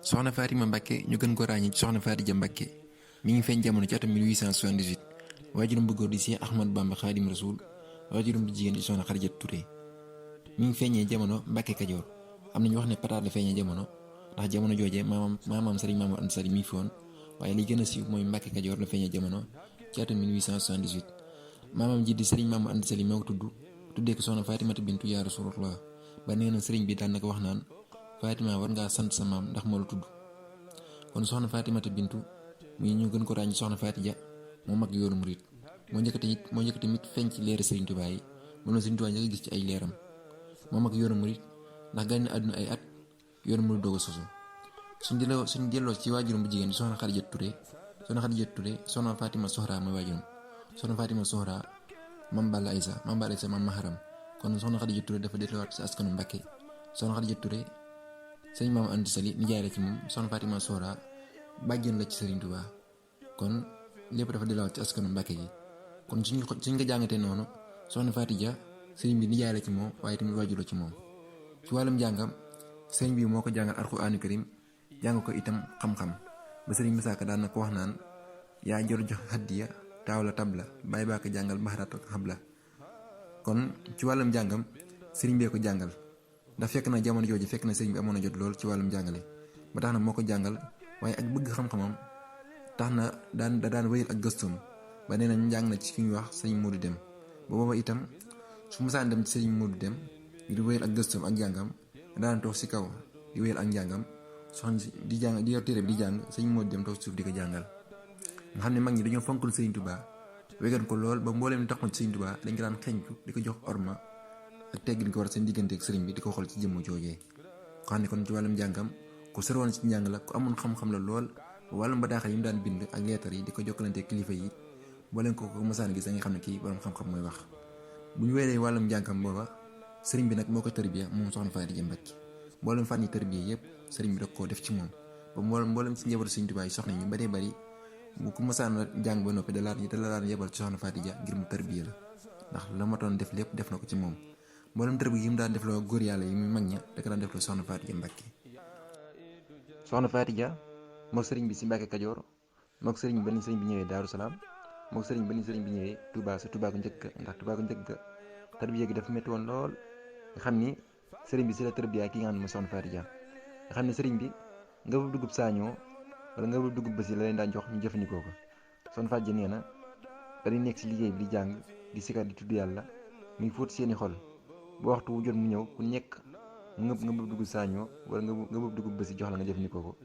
soxna Fatima Mbacke ñu gën ko ràññee ci soxna Faty Mbacke mi ngi feeñ jamono ci atum 1878 waajuram bu góor di Cheikh Ahmadou Bamba Xaadim Rassoul waajuram bu jigéen di soxna Xadijatu Touré mi ngi feeñee jamono Mbacke Kajoor am nañu wax ne Pataar la feeñee jamono ndax jamono joojee maamam Serigne Mamadou Anta Sali mi fi woon waaye li gën a siiw mooy Mbacke Kajoor la feeñee jamono ci atum 1878 maamam ji di Serigne Mamadou Anta Sali moo ko tuddee ko soxna Fatimata bintu yaa Rasulullah ba nee na Serigne bi daan na ko wax naan Fatima war ngaa sant sa maam ndax moo la tudd kon soxna Fatimata bintu muy ñu gën ko ràññ soxna Faty Dia moo mag yoonu murit moo njëkk tamit feeñ ci leeri Serigne Touba yi moom la Serigne Touba njëkk gis ci ay leeram moo mag yoonu murit ndax gane àdduna ay at yoonu murit doog a sosu suñ delloo ci waajuram bu jigéen di soxna Xadijatu Touré soxna Fatima Soxra mooy waajuram soxna Fatima Soxra mam Balla Aysa mam Maharam kon soxna Xadijatu Touré dafa delluwaat ci askanu Mbàkke soxna Xadijatu Touré sëñ Maam Anta Sali nijaay la ci moom soxna Fatima Soxra bàjjen la ci Serigne Touba kon lépp dafa delluwaat ci askanu Mbàkke gi kon suñ ko jàngatee noonu soxna Faty Dia sëriñ bi nijaay la ci moom waaye tamit waajur la ci moom ci wàllum jàngam sëriñ bi moo ko jàngal alxuraanu karim jàng ko itam xam-xam ba sëriñ Musaa Ka daan na ko wax naan yaa jor jox hadiya taaw la tab la bàyyi baa ko jàngal baxarat ak xabla kon ci wàllum jàngam sëriñ bee ko jàngal ndax fekk na jamono jooju fekk na sëriñ bi amoon na jot lool ci wàllum jàngale ba tax na moo ko jàngal waaye ak bëgg xam-xamam tax na daan wéyal ak gëstoom ba nee na njàng na ci ki ñuy wax sëriñ Modou Dem ba booba itam su musaan dem ci sëriñ Modou Dem di wéyal ak gëstoom ak njàngam daan toog si kaw di wéyal ak njàngam soxna si di jàng di yor téere bi di jàng sëriñ Modou Dem toog suuf di ko jàngal nga xam ne mag ñi dañoo fonkul sëriñ Touba wégan ko lool ba mbooleem li taxoon ci sëriñ Touba dañ ko daan xeñtu di ko jox orma ak teggin ko war seen diggante ak sëriñ bi di ko xool ci jëmm joojee ko xam ne kon ci wàllum njàngam ku sërwoon ci njàng la ku amoon xam-xam la lool ba wàllum bataaxal yi mu daan bind ak leetar yi di ko jokkalante kilifa yi boo leen ko mosaan gis da nga xam ne kii borom xam-xam mooy wax bu ñu weeree wàllum njàngam booba sëriñ bi nag moo ko tërbiya moom soxna Faty Mbacke mboolem fànn yi tërbiya yëpp sëriñ bi da koo def ci moom ba mboolem ci njabootu Sëriñ Tuubaa yi soxna ñu bëree bëri bu ko mosaan jàng ba noppi da la daan yebal ci soxna Faty Dia ngir mu tërbiya la ndax la ma doon def lépp def na ko ci moom mboolem tërbiya yi mu daan defloo góor yàlla yi mu mag ña da ko daan defloo soxna Faty Mbacke soxna Faty Dia mook sëriñ bi si Mbacke Kajoor mook sëriñ bi sëriñ bi ñëwee Daaru Salaam mook sëriñ bi ñëwee Touba sa Touba ko njëkk ndax Touba ko njëkk tarbiya gi dafa métti woon lool nga xam ni sëriñ bi si la tarbiya ki nga xam ne mooy soxna Faty Dia nga xam ne sëriñ bi nga bu dugub saañoo wala nga bu dugub basi la leen daan jox ñu jëfandikoo ko soxna Faty Dia nee na dañuy nekk si liggéey bi di jàng di sikar di tudd yàlla muy fóot seeni xol bu waxtu wu jot mu ñëw ku nekk nga bëgg dugub saañoo wala nga bëgg dugub basi jox la nga jëfandikoo ko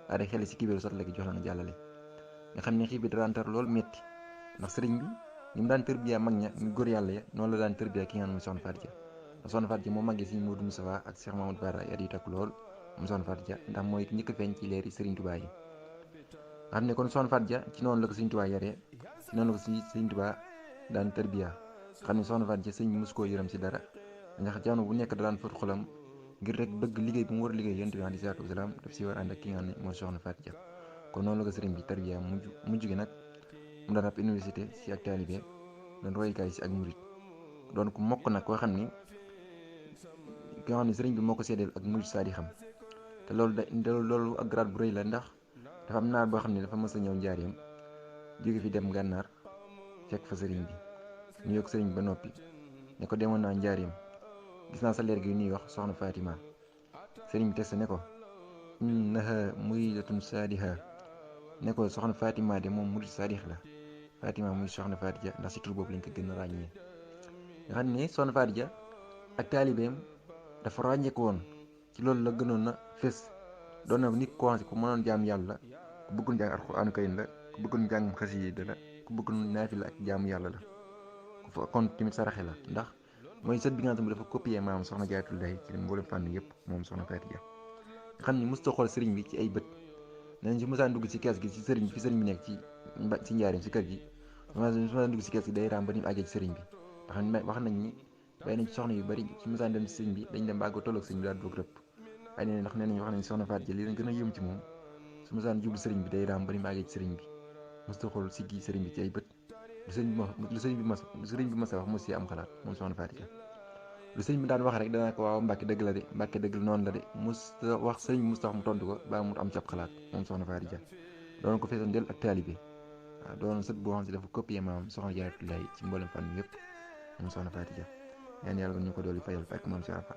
daa di xel si kibéeru sot la gi jox la nga jàllale nga xam ne xiif bi daan tar lool métti ndax sëriñ bi ni mu daan tërbiya mag ña ñu góor yàlla ya noonu la daan tërbiya ki nga xam ne mooy soxna Faty Dia ndax soxna Faty Dia moo màggee si Modou Moustapha ak Cheikh Mamadou Bara at yi takk lool moom soxna Faty Dia ndax mooy njëkk a feeñ ci leeri Sëriñ Touba yi nga xam ne kon soxna Faty Dia ci noonu la ko Sëriñ Touba yaree ci noonu la ko Sëriñ Touba daan tërbiya nga xam ne soxna Faty Dia sëriñ bi mosu koo yërëm si dara ndax jamono bu nekk da daan fóot xolam ngir rek bëgg liggéey bu mu war a liggéey yonent bi alayhi salaatu wa salaam daf si war ànd ak ki nga xam ne mooy soxna Faty Dia kon noonu la ko sëriñ bi tarbiya mujj gi nag mu daan ab université si ak taalibe doon royukaay si ak murit doon ku mokk nag koo xam ni ki nga xam ne sëriñ bi moo ko seedeel ak murit saa di xam te loolu ak grade bu rëy la ndax dafa am naar boo xam ne dafa mës a ñëw njaareem jóge fi dem gànnaar fekk fa sëriñ bi ñu yokk sëriñ bi ba noppi ne ko demoon naa njaareem gis naa sa leer gi ñuy wax soxna Fatima sëriñ bi test ne ko innaha muridatun saadiha ne ko soxna Fatima de moom murid saadix la Fatima muy soxna Faty Dia ndax si tur boobu lañ ko gën a ràññee nga xam ne soxna Faty Dia ak taalibeem dafa ràññeeku woon ci loolu la gënoon na fés doon na nit ko xam ku mënoon jaam yàlla ku bëggoon jàng alxuraanu karim la ku bëggoon jàng xasida la ku bëggoon naafila ak jaamu yàlla la ku fa kon tamit saraxe la ndax mooy sët bi nga xam ne dafa copier maam soxna Jaaratullaahi ci mboolem fànn yëpp moom soxna Faty Dia nga xam ne mosut a xool sëriñ bi ci ay bët nañ si mosaan dugg si kees gi si sëriñ fi sëriñ bi nekk ci njaarim si kër gi mosaan dugg si kees gi day raam ba ni mu àggee ci sëriñ bi ndax wax nañ ni bàyyi nañ ci soxna yu bari su mosaan dem si sëriñ bi dañ dem ba àgg tolloog sëriñ bi daal doog rëpp waaye nee ndax nee nañ wax nañ soxna Faty Dia li leen gën a yëm ci moom su mosaan jublu sëriñ bi day raam ba ni mu àggee ci sëriñ bi mosut a xool si gi sëriñ bi ci ay bët lu sëriñ bi mas a wax mos si am xalaat moom soxna Faty Dia lu sëñ bi daan wax rek danaa ko waaw Mbàkke dëgg la de Mbàkke dëgg la noonu la de mus wax sëñ bi mus tax mu tontu ko ba mu am ci ab xalaat moom soxna Faty Dia doon ko feesoon del ak taalibe waaw doon sët boo xam si dafa copier maam soxna Jaaratullaahi ci mboolem fànn yëpp moom soxna Faty Dia ñaan yàlla ñu ko dool fayal ak maam si Arafa